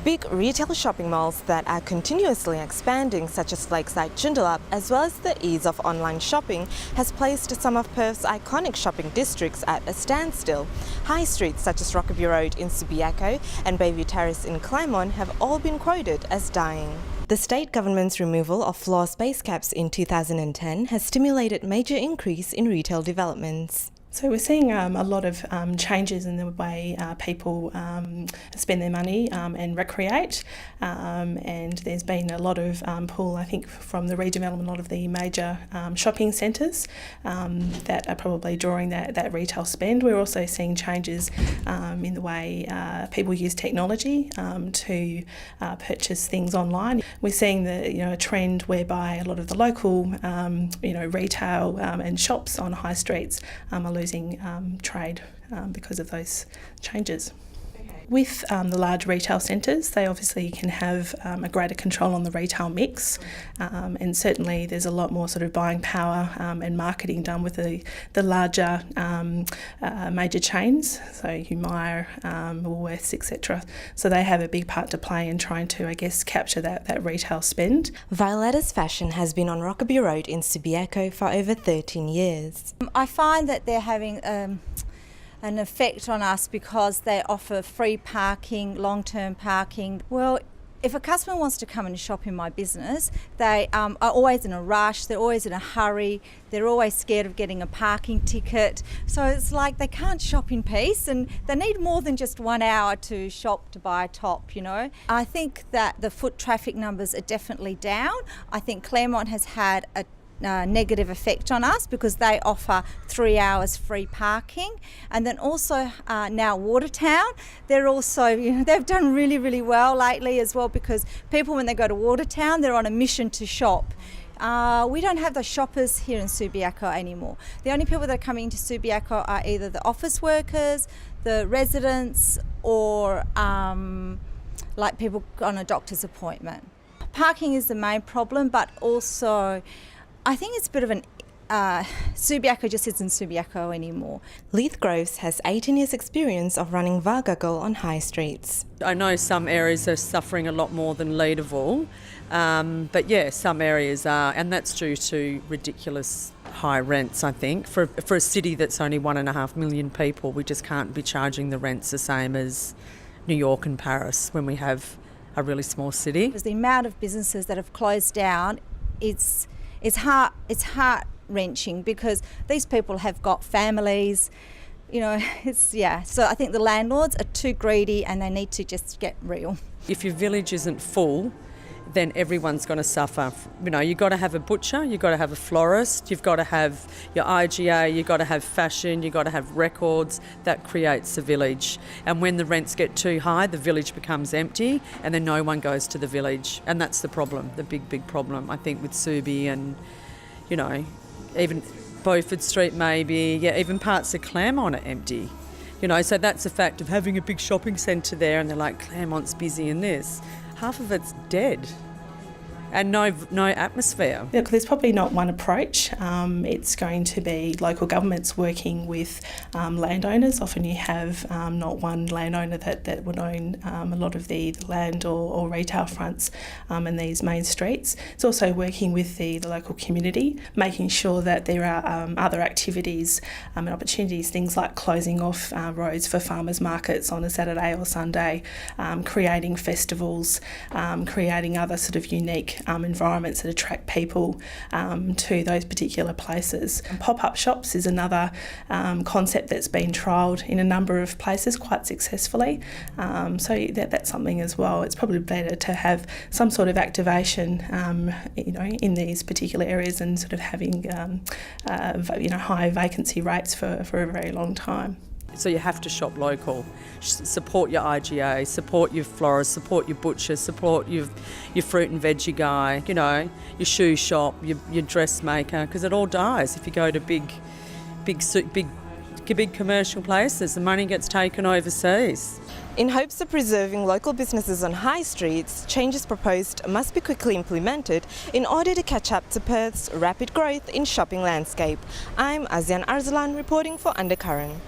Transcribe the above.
Big retail shopping malls that are continuously expanding, such as Lakeside Joondalup, as well as the ease of online shopping, has placed some of Perth's iconic shopping districts at a standstill. High streets such as Rockaby Road in Subiaco and Bayview Terrace in Claremont have all been quoted as dying. The state government's removal of floor space caps in 2010 has stimulated major increase in retail developments. So we're seeing a lot of changes in the way people spend their money and recreate, and there's been a lot of pull, I think, from the redevelopment of the major shopping centres that are probably drawing that retail spend. We're also seeing changes in the way people use technology to purchase things online. We're seeing a trend whereby a lot of the local retail and shops on high streets are losing trade because of those changes. With the large retail centres, they obviously can have a greater control on the retail mix, and certainly there's a lot more sort of buying power and marketing done with the larger major chains, so Humire, Woolworths, etc. So they have a big part to play in trying to, I guess, capture that retail spend. Violetta's Fashion has been on Rockaby Road in Subiaco for over 13 years. I find that they're having an effect on us because they offer free parking, long-term parking. Well, if a customer wants to come and shop in my business, they are always in a rush, they're always in a hurry, they're always scared of getting a parking ticket. So it's like they can't shop in peace, and they need more than just 1 hour to shop to buy a top, I think that the foot traffic numbers are definitely down. I think Claremont has had a negative effect on us because they offer 3 hours free parking, and then also now Watertown, they're also they've done really well lately as well, because people, when they go to Watertown, they're on a mission to shop. We don't have the shoppers here in Subiaco anymore. The only people that are coming into Subiaco are either the office workers, the residents, or like people on a doctor's appointment. Parking is the main problem, but also I think it's a bit of an Subiaco just isn't Subiaco anymore. Leith Groves has 18 years experience of running Vargagal on high streets. I know some areas are suffering a lot more than Leederville, but yeah, some areas are, and that's due to ridiculous high rents, I think. For a city that's only 1.5 million people, we just can't be charging the rents the same as New York and Paris when we have a really small city. Because the amount of businesses that have closed down, it's heart-wrenching, because these people have got families, so I think the landlords are too greedy and they need to just get real. If your village isn't full, then everyone's going to suffer. You've got to have a butcher, you've got to have a florist, you've got to have your IGA, you've got to have fashion, you've got to have records. That creates a village. And when the rents get too high, the village becomes empty, and then no one goes to the village. And that's the problem, the big problem, I think, with Subi and, even Beaufort Street maybe, even parts of Claremont are empty. So that's a fact of having a big shopping centre there, and they're like, Claremont's busy in this. Half of it's dead and no atmosphere. Look, there's probably not one approach. It's going to be local governments working with landowners. Often you have not one landowner that would own a lot of the land or retail fronts in these main streets. It's also working with the local community, making sure that there are other activities and opportunities, things like closing off roads for farmers markets on a Saturday or Sunday, creating festivals, creating other sort of unique environments that attract people to those particular places. And pop-up shops is another concept that's been trialled in a number of places quite successfully. So that's something as well. It's probably better to have some sort of activation, in these particular areas, and sort of having high vacancy rates for a very long time. So you have to shop local, support your IGA, support your florist, support your butcher, support your fruit and veggie guy, your shoe shop, your dressmaker, because it all dies if you go to big commercial places. The money gets taken overseas. In hopes of preserving local businesses on high streets, changes proposed must be quickly implemented in order to catch up to Perth's rapid growth in shopping landscape. I'm Azyan Arzelan reporting for Undercurrent.